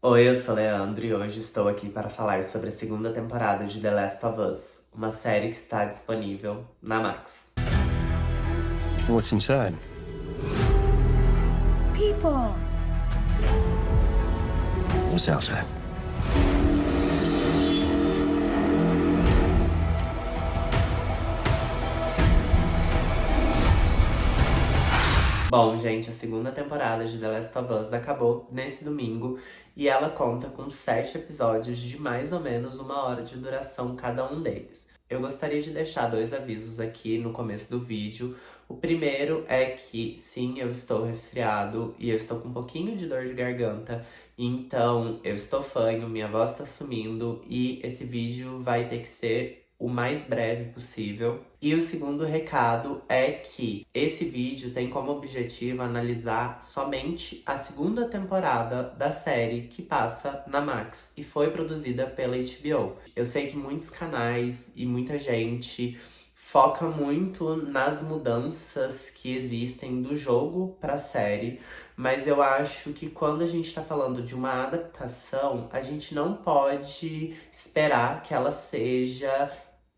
Oi, eu sou Leandro e hoje estou aqui para falar sobre a segunda temporada de The Last of Us, uma série que está disponível na Max. What's inside? People. What's outside? Bom, gente, a segunda temporada de The Last of Us acabou nesse domingo e ela conta com 7 episódios de mais ou menos 1 hora de duração cada um deles. Eu gostaria de deixar 2 avisos aqui no começo do vídeo. O primeiro é que, sim, eu estou resfriado e eu estou com um pouquinho de dor de garganta, então eu estou fanho, minha voz tá sumindo e esse vídeo vai ter que ser o mais breve possível. E o segundo recado é que esse vídeo tem como objetivo analisar somente a segunda temporada da série que passa na Max e foi produzida pela HBO. Eu sei que muitos canais e muita gente foca muito nas mudanças que existem do jogo para a série, mas eu acho que quando a gente tá falando de uma adaptação, a gente não pode esperar que ela seja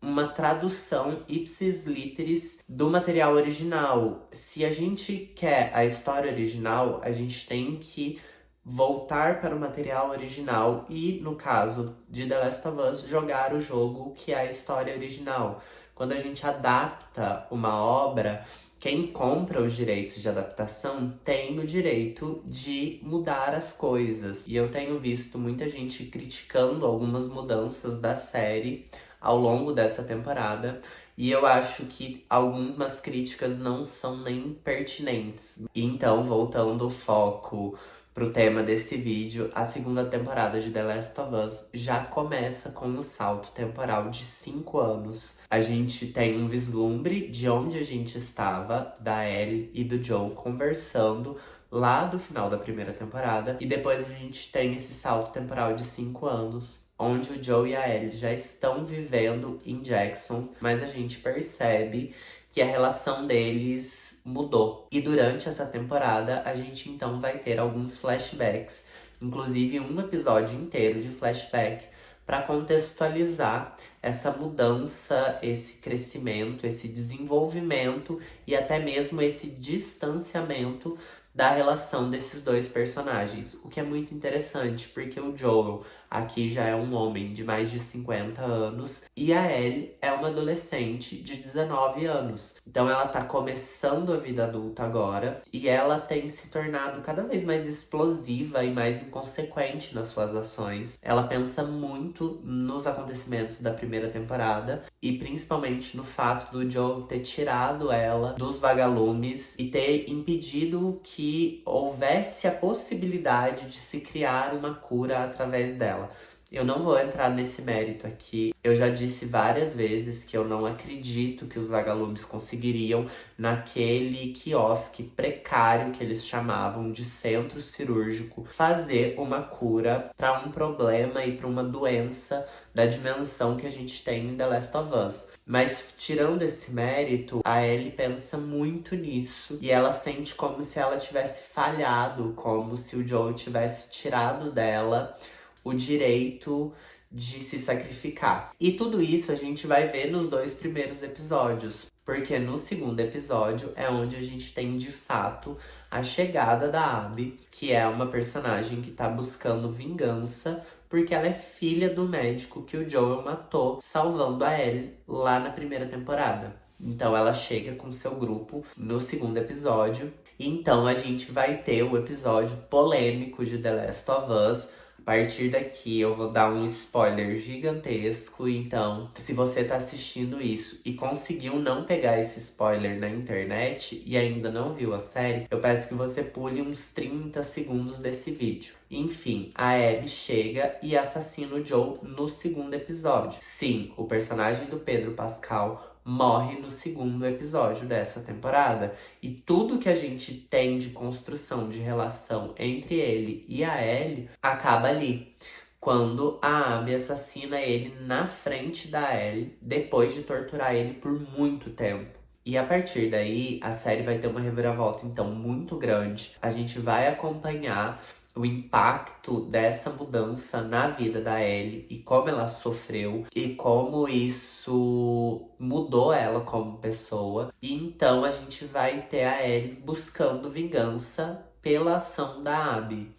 uma tradução ipsis literis do material original. Se a gente quer a história original, a gente tem que voltar para o material original e, no caso de The Last of Us, jogar o jogo que é a história original. Quando a gente adapta uma obra, quem compra os direitos de adaptação tem o direito de mudar as coisas. E eu tenho visto muita gente criticando algumas mudanças da série ao longo dessa temporada. E eu acho que algumas críticas não são nem pertinentes. Então, voltando o foco pro tema desse vídeo, a segunda temporada de The Last of Us já começa com um salto temporal de 5 anos. A gente tem um vislumbre de onde a gente estava, da Ellie e do Joel conversando lá do final da primeira temporada. E depois a gente tem esse salto temporal de 5 anos, onde o Joe e a Ellie já estão vivendo em Jackson, mas a gente percebe que a relação deles mudou. E durante essa temporada, a gente então vai ter alguns flashbacks, inclusive um episódio inteiro de flashback, para contextualizar essa mudança, esse crescimento, esse desenvolvimento e até mesmo esse distanciamento da relação desses dois personagens. O que é muito interessante, porque o Joel aqui já é um homem de mais de 50 anos e a Ellie é uma adolescente de 19 anos. Então ela tá começando a vida adulta agora e ela tem se tornado cada vez mais explosiva e mais inconsequente nas suas ações. Ela pensa muito nos acontecimentos da primeira temporada e principalmente no fato do Joel ter tirado ela dos vagalumes e ter impedido que houvesse a possibilidade de se criar uma cura através dela. Eu não vou entrar nesse mérito aqui. Eu já disse várias vezes que eu não acredito que os vagalumes conseguiriam, naquele quiosque precário que eles chamavam de centro cirúrgico, fazer uma cura para um problema e para uma doença da dimensão que a gente tem em The Last of Us. Mas tirando esse mérito, a Ellie pensa muito nisso e ela sente como se ela tivesse falhado, como se o Joel tivesse tirado dela o direito de se sacrificar. E tudo isso a gente vai ver nos 2 primeiros episódios, porque no segundo episódio é onde a gente tem de fato a chegada da Abby, que é uma personagem que tá buscando vingança porque ela é filha do médico que o Joel matou, salvando a Ellie lá na primeira temporada. Então ela chega com seu grupo no segundo episódio. E então a gente vai ter o episódio polêmico de The Last of Us. A partir daqui eu vou dar um spoiler gigantesco, então se você tá assistindo isso e conseguiu não pegar esse spoiler na internet e ainda não viu a série, eu peço que você pule uns 30 segundos desse vídeo. Enfim, a Abby chega e assassina o Joe no segundo episódio. Sim, o personagem do Pedro Pascal morre no segundo episódio dessa temporada. E tudo que a gente tem de construção de relação entre ele e a Ellie acaba ali, quando a Abby assassina ele na frente da Ellie, depois de torturar ele por muito tempo. E a partir daí, a série vai ter uma reviravolta, então, muito grande. A gente vai acompanhar o impacto dessa mudança na vida da Ellie e como ela sofreu e como isso mudou ela como pessoa. E então a gente vai ter a Ellie buscando vingança pela ação da Abby.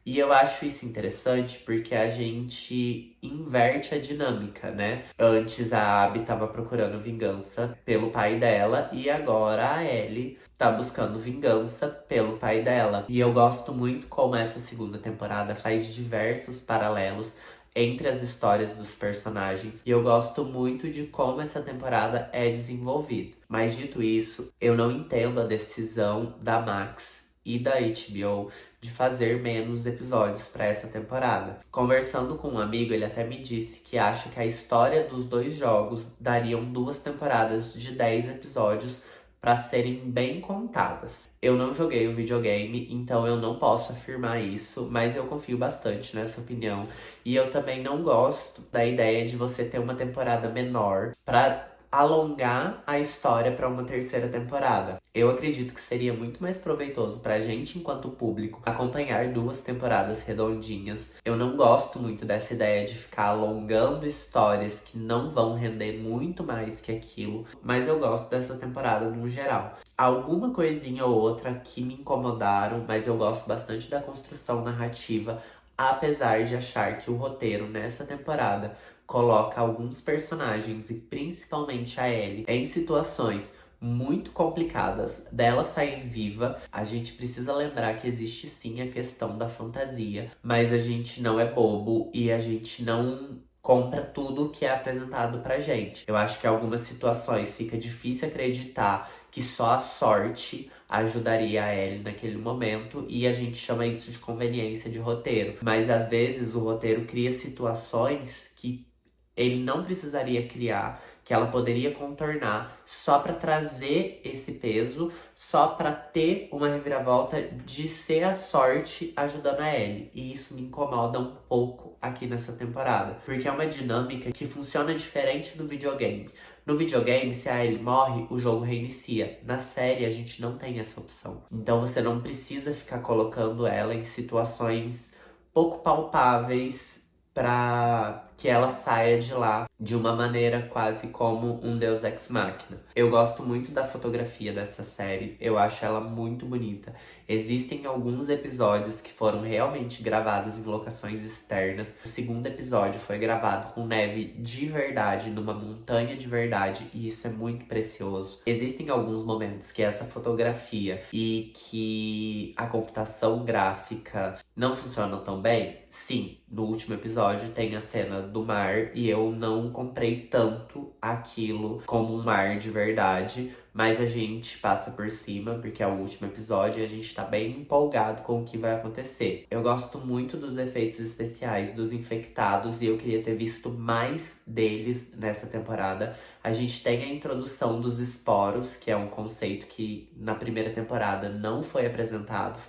E eu acho isso interessante porque a gente inverte a dinâmica, né? Antes a Abby tava procurando vingança pelo pai dela e agora a Ellie tá buscando vingança pelo pai dela. E eu gosto muito como essa segunda temporada faz diversos paralelos entre as histórias dos personagens. E eu gosto muito de como essa temporada é desenvolvida. Mas dito isso, eu não entendo a decisão da Max e da HBO de fazer menos episódios para essa temporada. Conversando com um amigo, ele até me disse que acha que a história dos dois jogos dariam 2 temporadas de 10 episódios para serem bem contadas. Eu não joguei o videogame, então eu não posso afirmar isso, mas eu confio bastante nessa opinião. E eu também não gosto da ideia de você ter uma temporada menor para alongar a história para uma terceira temporada. Eu acredito que seria muito mais proveitoso pra gente, enquanto público, acompanhar 2 temporadas redondinhas. Eu não gosto muito dessa ideia de ficar alongando histórias que não vão render muito mais que aquilo, mas eu gosto dessa temporada no geral. Alguma coisinha ou outra que me incomodaram, mas eu gosto bastante da construção narrativa, apesar de achar que o roteiro nessa temporada coloca alguns personagens, e principalmente a Ellie, em situações muito complicadas dela sair viva. A gente precisa lembrar que existe sim a questão da fantasia, mas a gente não é bobo e a gente não compra tudo que é apresentado pra gente. Eu acho que em algumas situações fica difícil acreditar que só a sorte ajudaria a Ellie naquele momento e a gente chama isso de conveniência de roteiro. Mas às vezes o roteiro cria situações que ele não precisaria criar, que ela poderia contornar só para trazer esse peso, só para ter uma reviravolta de ser a sorte ajudando a Ellie. E isso me incomoda um pouco aqui nessa temporada, porque é uma dinâmica que funciona diferente do videogame. No videogame, se a Ellie morre, o jogo reinicia. Na série, a gente não tem essa opção. Então você não precisa ficar colocando ela em situações pouco palpáveis para que ela saia de lá de uma maneira quase como um Deus Ex Machina. Eu gosto muito da fotografia dessa série, eu acho ela muito bonita. Existem alguns episódios que foram realmente gravados em locações externas. O segundo episódio foi gravado com neve de verdade, numa montanha de verdade, e isso é muito precioso. Existem alguns momentos que essa fotografia e que a computação gráfica não funcionam tão bem. Sim, no último episódio tem a cena do mar e eu não comprei tanto aquilo como um mar de verdade, mas a gente passa por cima porque é o último episódio e a gente tá bem empolgado com o que vai acontecer. Eu gosto muito dos efeitos especiais dos infectados e eu queria ter visto mais deles nessa temporada. A gente tem a introdução dos esporos, que é um conceito que na primeira temporada não foi apresentado,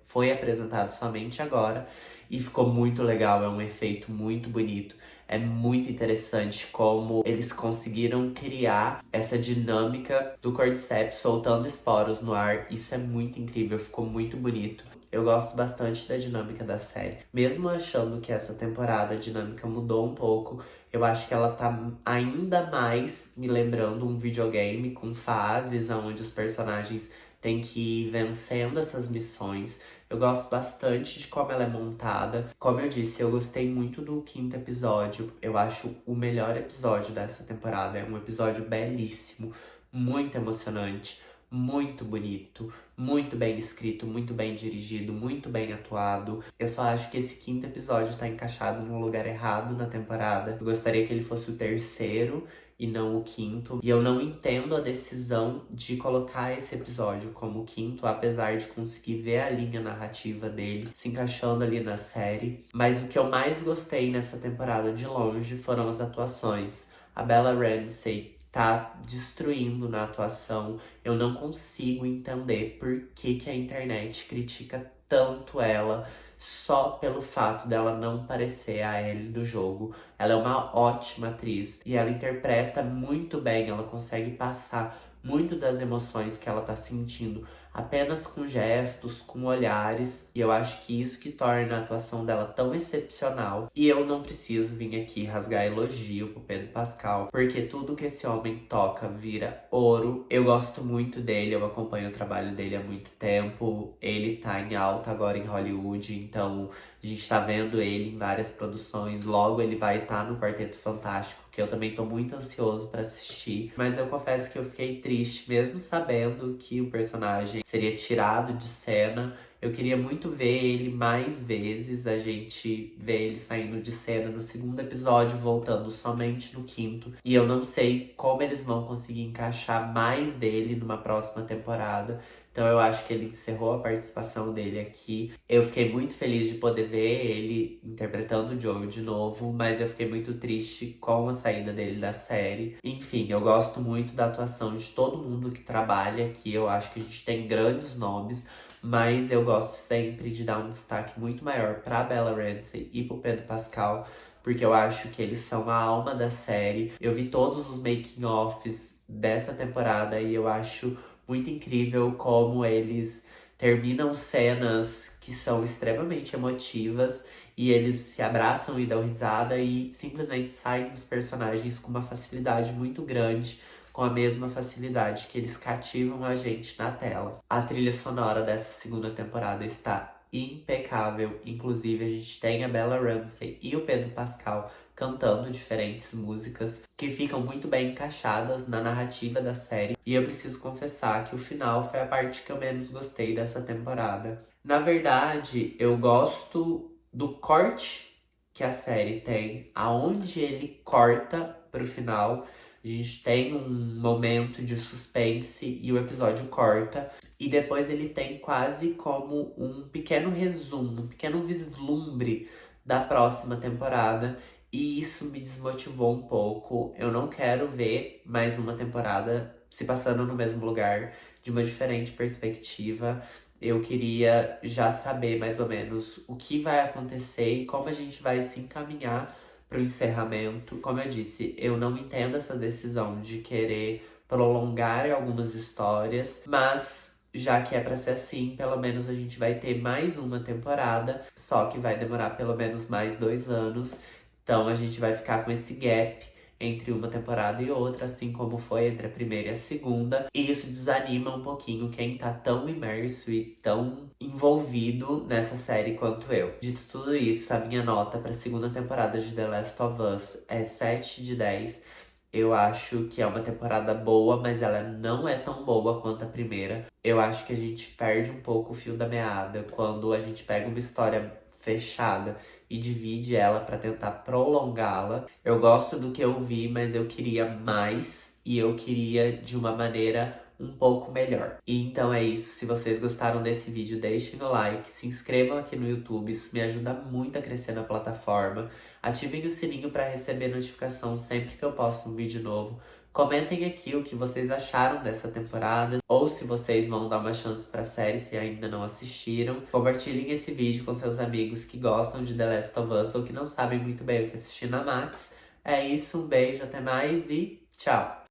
foi apresentado somente agora. E ficou muito legal, é um efeito muito bonito. É muito interessante como eles conseguiram criar essa dinâmica do Cordyceps soltando esporos no ar. Isso é muito incrível, ficou muito bonito. Eu gosto bastante da dinâmica da série. Mesmo achando que essa temporada a dinâmica mudou um pouco, eu acho que ela tá ainda mais me lembrando um videogame com fases onde os personagens têm que ir vencendo essas missões. Eu gosto bastante de como ela é montada. Como eu disse, eu gostei muito do 5º episódio. Eu acho o melhor episódio dessa temporada. É um episódio belíssimo, muito emocionante, muito bonito, muito bem escrito, muito bem dirigido, muito bem atuado. Eu só acho que esse 5º episódio tá encaixado no lugar errado na temporada. Eu gostaria que ele fosse o terceiro e não o 5º. E eu não entendo a decisão de colocar esse episódio como o 5º, apesar de conseguir ver a linha narrativa dele se encaixando ali na série. Mas o que eu mais gostei nessa temporada de longe foram as atuações. A Bella Ramsey tá destruindo na atuação. Eu não consigo entender por que a internet critica tanto ela só pelo fato dela não parecer a Ellie do jogo. Ela é uma ótima atriz e ela interpreta muito bem, ela consegue passar muito das emoções que ela tá sentindo apenas com gestos, com olhares, e eu acho que isso que torna a atuação dela tão excepcional. E eu não preciso vir aqui rasgar elogio pro Pedro Pascal, porque tudo que esse homem toca vira ouro. Eu gosto muito dele, eu acompanho o trabalho dele há muito tempo. Ele tá em alta agora em Hollywood, então a gente tá vendo ele em várias produções. Logo ele vai estar no Quarteto Fantástico, que eu também tô muito ansioso pra assistir. Mas eu confesso que eu fiquei triste, mesmo sabendo que o personagem seria tirado de cena. Eu queria muito ver ele mais vezes. A gente vê ele saindo de cena no segundo episódio, voltando somente no quinto. E eu não sei como eles vão conseguir encaixar mais dele numa próxima temporada. Então eu acho que ele encerrou a participação dele aqui. Eu fiquei muito feliz de poder ver ele interpretando o Joel de novo, mas eu fiquei muito triste com a saída dele da série. Enfim, eu gosto muito da atuação de todo mundo que trabalha aqui. Eu acho que a gente tem grandes nomes, mas eu gosto sempre de dar um destaque muito maior pra Bella Ramsey e pro Pedro Pascal, porque eu acho que eles são a alma da série. Eu vi todos os making-offs dessa temporada e eu acho muito incrível como eles terminam cenas que são extremamente emotivas e eles se abraçam e dão risada e simplesmente saem dos personagens com uma facilidade muito grande, com a mesma facilidade que eles cativam a gente na tela. A trilha sonora dessa segunda temporada está impecável, inclusive a gente tem a Bella Ramsey e o Pedro Pascal cantando diferentes músicas que ficam muito bem encaixadas na narrativa da série. E eu preciso confessar que o final foi a parte que eu menos gostei dessa temporada. Na verdade, eu gosto do corte que a série tem, aonde ele corta pro final. A gente tem um momento de suspense e o episódio corta. E depois ele tem quase como um pequeno resumo, um pequeno vislumbre da próxima temporada. E isso me desmotivou um pouco. Eu não quero ver mais uma temporada se passando no mesmo lugar, de uma diferente perspectiva. Eu queria já saber mais ou menos o que vai acontecer e como a gente vai se encaminhar para o encerramento. Como eu disse, eu não entendo essa decisão de querer prolongar algumas histórias, mas já que é pra ser assim, pelo menos a gente vai ter mais uma temporada, só que vai demorar pelo menos mais 2 anos. Então a gente vai ficar com esse gap entre uma temporada e outra, assim como foi entre a primeira e a segunda. E isso desanima um pouquinho quem tá tão imerso e tão envolvido nessa série quanto eu. Dito tudo isso, a minha nota pra segunda temporada de The Last of Us é 7 de 10. Eu acho que é uma temporada boa, mas ela não é tão boa quanto a primeira. Eu acho que a gente perde um pouco o fio da meada quando a gente pega uma história fechada e divide ela para tentar prolongá-la. Eu gosto do que eu vi, mas eu queria mais e eu queria de uma maneira um pouco melhor. E então é isso. Se vocês gostaram desse vídeo, deixem o like, se inscrevam aqui no YouTube, isso me ajuda muito a crescer na plataforma. Ativem o sininho para receber notificação sempre que eu posto um vídeo novo. Comentem aqui o que vocês acharam dessa temporada, ou se vocês vão dar uma chance pra série se ainda não assistiram. Compartilhem esse vídeo com seus amigos que gostam de The Last of Us ou que não sabem muito bem o que assistir na Max. É isso, um beijo, até mais e tchau!